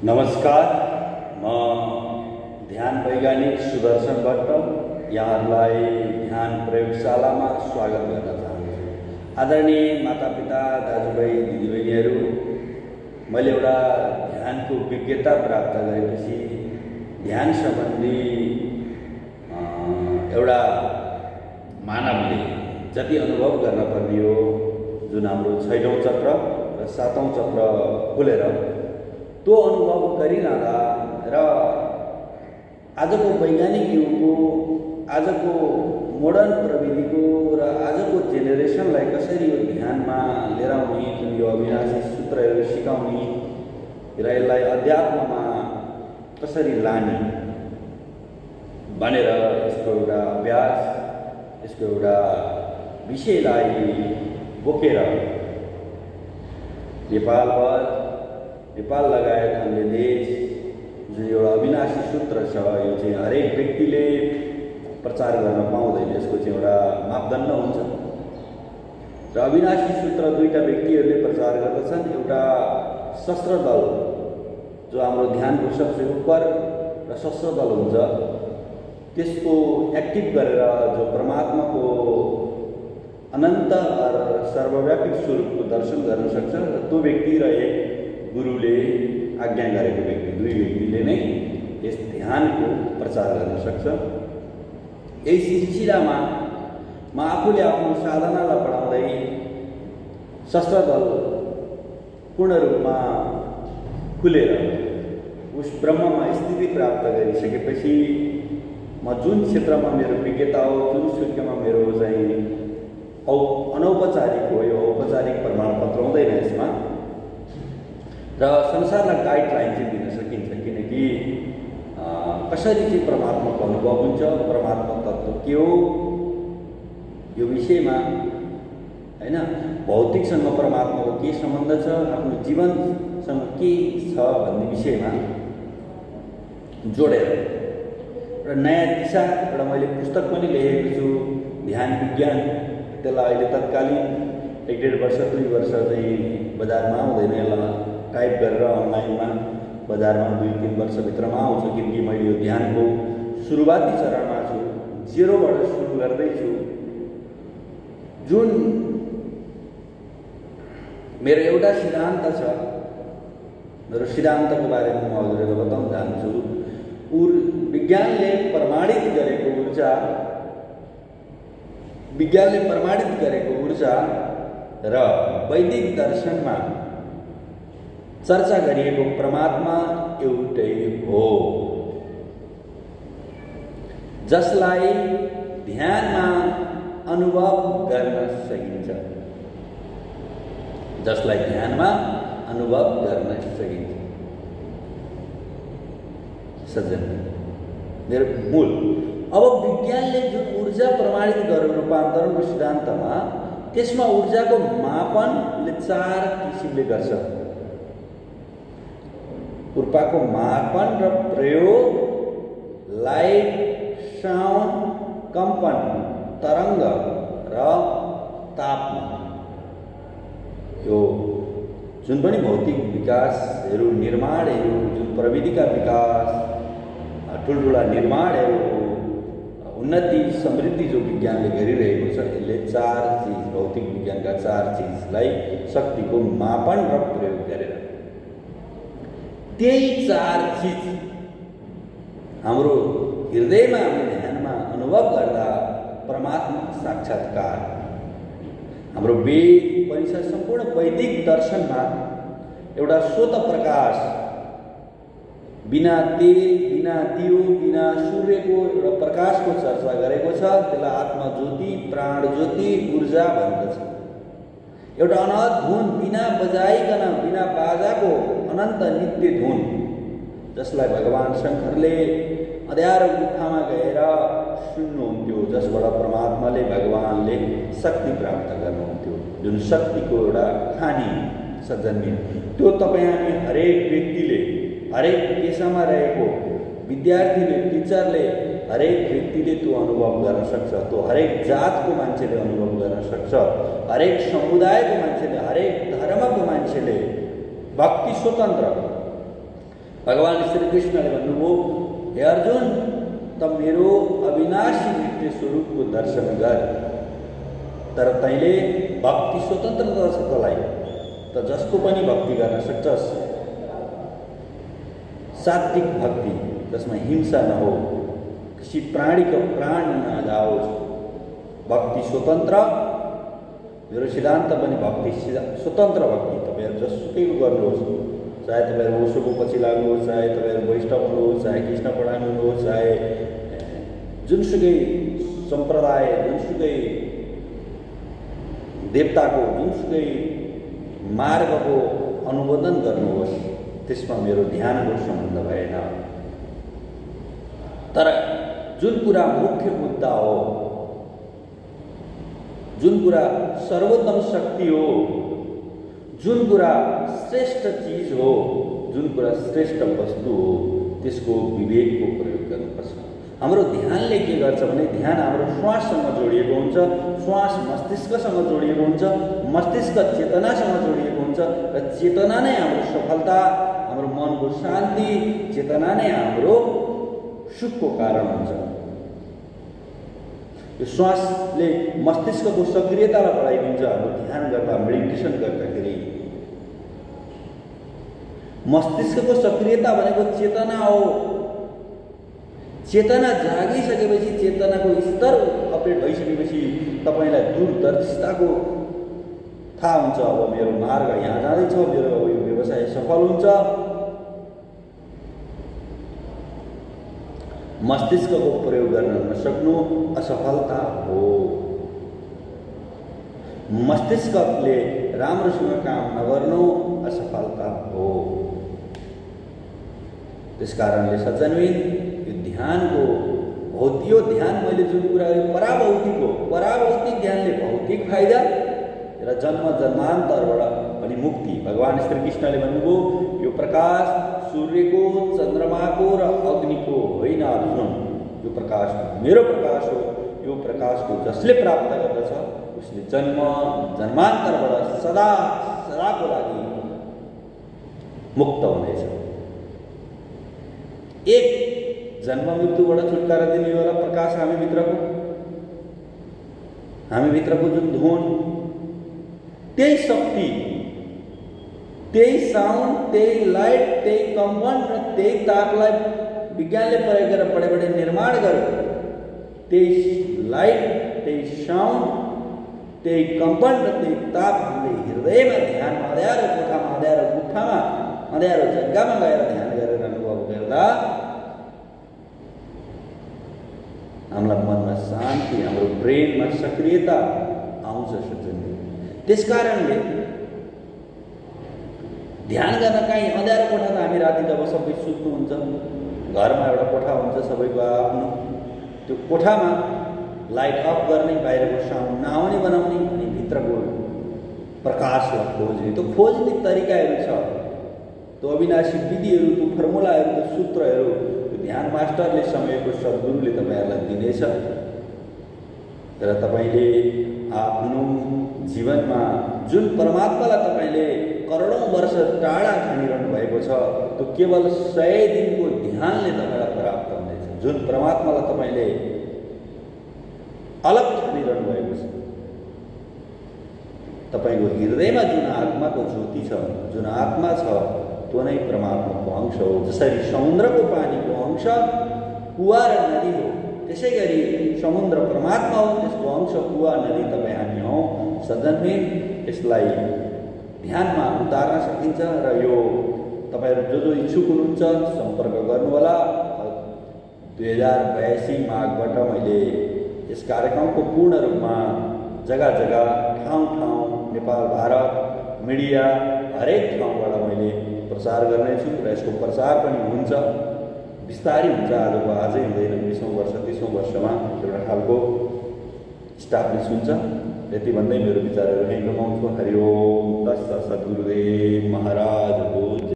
नमस्कार, म ध्यान वैज्ञानिक सुदर्शन भट्ट यहाँहरूलाई ध्यान प्रयोगशालामा स्वागत गर्न चाहन्छु। आदरणीय मातापिता, दाजुभाइ, दिदीबहिनीहरू, मैले एउटा ध्यानको विज्ञता प्राप्त गरेपछि ध्यान सम्बन्धी एउटा मानवले जति अनुभव गर्न पर्ने हो, जुन हाम्रो 6औं चक्र र 7औं चक्र खुलेर त्यो अनुभव गरिरहँदा र आजको वैज्ञानिक युगको, आजको मोडर्न प्रविधिको र आजको जेनेरेसनलाई कसरी यो ध्यानमा लिएर आउने, जुन यो अविनाशी सूत्रहरू सिकाउने र यसलाई अध्यात्ममा कसरी लाने भनेर यसको एउटा अभ्यास, यसको एउटा विषयलाई बोकेर नेपाल लगायत अन्य देश जुन एउटा अविनाशी सूत्र छ, यो चाहिँ हरेक व्यक्तिले प्रचार गर्न पाउँदैन। यसको चाहिँ एउटा मापदण्ड हुन्छ र अविनाशी सूत्र दुईटा व्यक्तिहरूले प्रचार गर्दछन्। एउटा सशस्त्र दल जो हाम्रो ध्यानको सबसे उपर र सशस्त्र दल हुन्छ, त्यसको एक्टिभ गरेर जो परमात्माको अनन्त र सर्वव्यापी स्वरूपको दर्शन गर्न सक्छ, र त्यो व्यक्ति र एक गुरुले आज्ञा गरेको व्यक्ति, दुई व्यक्तिले नै यस ध्यानको प्रचार गर्न सक्छ। यही सिलसिलामा म आफूले आफ्नो साधनालाई बढाउँदै सशस्त्र दल पूर्ण रूपमा खुलेर उस ब्रह्ममा स्थिति प्राप्त गरिसकेपछि म जुन क्षेत्रमा मेरो विज्ञता हो, जुन सूर्यमा मेरो चाहिँ अनौपचारिक हो, यो औपचारिक प्रमाणपत्र हुँदैन यसमा, र संसारलाई गाइडलाइन चाहिँ दिन सकिन्छ। किनकि कसरी चाहिँ परमात्माको अनुभव हुन्छ, परमात्मा तत्त्व के हो, यो विषयमा हैन, भौतिकसँग परमात्माको के सम्बन्ध छ, आफ्नो जीवनसँग के छ भन्ने विषयमा जोडेर र नयाँ दिशा एउटा मैले पुस्तक पनि लेखेको छु, ध्यान विज्ञान। त्यसलाई अहिले तत्कालीन 1.5 वर्ष 2 वर्ष चाहिँ बजारमा आउँदैन, यसलाई टाइप गरेर अनलाइनमा बजारमा 2-3 वर्षभित्रमा आउँछ। किनकि मैले यो ध्यानको सुरुवाती चरणमा छु, 0बाट सुरु गर्दैछु। जुन मेरो एउटा सिद्धान्त छ, मेरो सिद्धान्तको बारेमा म हजुरलाई बताउन चाहन्छु। विज्ञानले प्रमाणित गरेको ऊर्जा र वैदिक दर्शनमा चर्चा गरिएको परमात्मा एउटै हो, जसलाई ध्यानमा अनुभव गर्न सकिन्छ, सज्जन मेरो मूल। अब विज्ञानले जुन ऊर्जा प्रमाणित गरेको रूपान्तरणको सिद्धान्तमा, त्यसमा ऊर्जाको मापनले 4 किसिमले गर्छ। ऊर्जाको मापन र प्रयोग, लाइट, साउन्ड, कम्पन, तरङ्ग र तापमान। यो जुन पनि भौतिक विकासहरू, निर्माणहरू, जुन प्रविधिका विकास, ठुल्ठुला निर्माणहरू, उन्नति समृद्धि जो विज्ञानले गरिरहेको छ, यसले 4 चिज, भौतिक विज्ञानका 4 चिजलाई शक्तिको मापन र प्रयोग गरेर त्यही 4 चिज हाम्रो हृदयमा, हाम्रो ध्यानमा अनुभव गर्दा परमात्मा साक्षात्कार, हाम्रो वेद, उपनिषद, सम्पूर्ण वैदिक दर्शनमा एउटा स्वत प्रकाश, बिना तेल, बिना दियो, बिना सूर्यको एउटा प्रकाशको चर्चा गरेको छ। त्यसलाई आत्मा ज्योति, प्राण ज्योति, ऊर्जा भन्दछ। एउटा अनहद धुन, बिना बजाइकन, बिना बाजाको अनन्त नित्य धुन, जसलाई भगवान शङ्करले अँध्यारो गुफामा गएर सुन्नुहुन्थ्यो, जसबाट परमात्माले, भगवानले शक्ति प्राप्त गर्नुहुन्थ्यो, जुन शक्तिको एउटा खानी सज्जनले, त्यो तपाईँ हामी हरेक व्यक्तिले, हरेक पेसामा रहेको विद्यार्थीले, टिचरले, हरेक व्यक्तिले त्यो अनुभव गर्न सक्छ। त्यो हरेक जातको मान्छेले अनुभव गर्न सक्छ, हरेक समुदायको मान्छेले, हरेक धर्मको मान्छेले। भक्ति स्वतन्त्र, भगवान श्री कृष्णले भन्नुभयो, हे अर्जुन, त मेरो अविनाशी नित्य स्वरूपको दर्शन गर। तर तैँले भक्ति स्वतन्त्रता छ तँलाई, त जसको पनि भक्ति गर्न सक्छस्। सात्विक भक्ति जसमा हिंसा नहो, किसी प्राणी को प्राण नजाओस्। भक्ति स्वतन्त्र, मेरो सिद्धान्त पनि भक्ति स्वतन्त्र भक्ति। तपाईहरु जसुकैको गर्नुहोस्, चाहे तपाईहरु ओशोको पछि लाग्नुहोस्, चाहे तपाईहरु वैष्णव हुनुहोस्, चाहे कृष्ण पढाउनु हुनुहोस्, चाहे जुनसुकै सम्प्रदाय, जुनसुकै देवताको, जुनसुकै मार्गको अनुमोदन गर्नुहोस्, त्यसमा मेरो ध्यानको सम्बन्ध भएन। तर जुन कुरा मुख्य मुद्दा हो, जुन कुरा सर्वोत्तम शक्ति हो, जुन कुरा श्रेष्ठ चीज हो, जुन कुरा श्रेष्ठ वस्तु हो, त्यसको विवेकको प्रयोग गर्नुपर्छ। हाम्रो ध्यानले के गर्छ भने ध्यान हाम्रो श्वाससँग जोडिएको हुन्छ, श्वास मस्तिष्कसँग जोडिएको हुन्छ, मस्तिष्क चेतनासँग जोडिएको हुन्छ र चेतना नै हाम्रो सफलता, हाम्रो मनको शान्ति, चेतना नै हाम्रो सुखको कारण हुन्छ। यो श्वासले मस्तिष्कको सक्रियतालाई बढाइदिन्छ। हाम्रो ध्यान गर्दा, मेडिटेसन गर्दाखेरि मस्तिष्कको सक्रियता भनेको चेतना हो। चेतना जागिसकेपछि, चेतनाको स्तर अपडेट भइसकेपछि तपाईलाई दूरदर्शिताको थाहा हुन्छ। अब मेरो मार्ग यहाँ जाँदैछ, मेरो यो व्यवसाय सफल हुन्छ। मस्तिष्कको प्रयोग गर्न नसक्नु असफलता हो। मस्तिष्कले राम्रोसँग काम नगर्नु असफलता हो। त्यसकारणले सज्जनबिन, यो ध्यानको भौतिक ध्यान, मैले जुन कुरा पराभौतिक हो, पराभौतिक ध्यानले भौतिक फाइदा र जन्म जन्मान्तरबाट पनि मुक्ति। भगवान श्री कृष्णले भन्नुभयो, यो प्रकाश सूर्यको, चन्द्रमाको र अग्निको होइन अर्जुन, यो प्रकाश मेरो प्रकाश हो। यो प्रकाशको जसले प्राप्त गर्दछ उसले जन्म जन्मान्तरबाट सदा सदाको लागि मुक्त हुनेछ। एक जन्म मृत्युबाट छुटकारा दिनेवाला प्रकाश हामी भित्रको जुन धुन, त्यही शक्ति, त्यही साउन्ड, त्यही लाइट, त्यही कम्पन र त्यही तापलाई विज्ञानले प्रयोग गरेर बडे बडे निर्माण गर्यो। त्यही लाइट, त्यही साउन्ड, त्यही कम्पन र त्यही ताप हामीले हृदयमा ध्यानमा अँध्यारो कोठामा, अँध्यारो गुफामा, अँध्यारो जग्गामा गएर ध्यान गरेर अनुभव गर्दा हामीलाई मनमा शान्ति, हाम्रो ब्रेनमा सक्रियता आउँछ सज्जन। त्यसकारणले ध्यान गर्न कहीँ अँध्यारो कोठा त हामी राति जब सबै सुत्नुहुन्छ, घरमा एउटा कोठा हुन्छ सबैको आफ्नो, त्यो कोठामा लाइट अफ गर्ने, बाहिरको साउन्ड नआउने बनाउने, अनि भित्रको प्रकाशलाई खोज्ने। त्यो खोज्ने तरिकाहरू छ, त्यो अविनाशी विधिहरू, त्यो फर्मुलाहरू, त्यो सूत्रहरू त्यो ध्यान मास्टरले, समयको सद्गुरुले तपाईँहरूलाई दिनेछ। तर तपाईँले आफ्नो जीवनमा जुन परमात्मालाई तपाईँले करोडौं वर्ष टाढा ठानिरहनु भएको छ, त्यो केवल 100 दिनको ध्यानले तपाईँलाई प्राप्त हुनेछ। जुन परमात्मालाई तपाईँले अलग ठानिरहनु भएको छ, तपाईँको हृदयमा जुन आत्माको ज्योति छ, जुन आत्मा छ, त्यो नै परमात्माको अंश हो। जसरी समुद्रको पानीको अंश कुवा र नदी हो, त्यसै गरी समुद्र परमात्मा हो, त्यसको अंश कुवा, नदी तपाईँ हामी हौँ। सज्जनबिन, यसलाई ध्यानमा उतार्न सकिन्छ र यो तपाईहरु जो इच्छुक हुनुहुन्छ सम्पर्क गर्नुहोला। 2082 माघबाट मैले यस कार्यक्रमको पूर्ण रूपमा जग्गा जग्गा, ठाउँ ठाउँ, नेपाल, भारत, मिडिया हरेक ठाउँबाट मैले प्रचार गर्नेछु र यसको प्रचार पनि हुन्छ, विस्तारै हुन्छ। आजको आजै हुँदैन, 20औं वर्ष 30औं वर्षमा एउटा खालको स्टाब्लिस हुन्छ। यति भन्दै मेरो विचारहरू यहीँ रमाउँछु। हरि ओम तत्सत्। सद्गुरुदेव महाराजको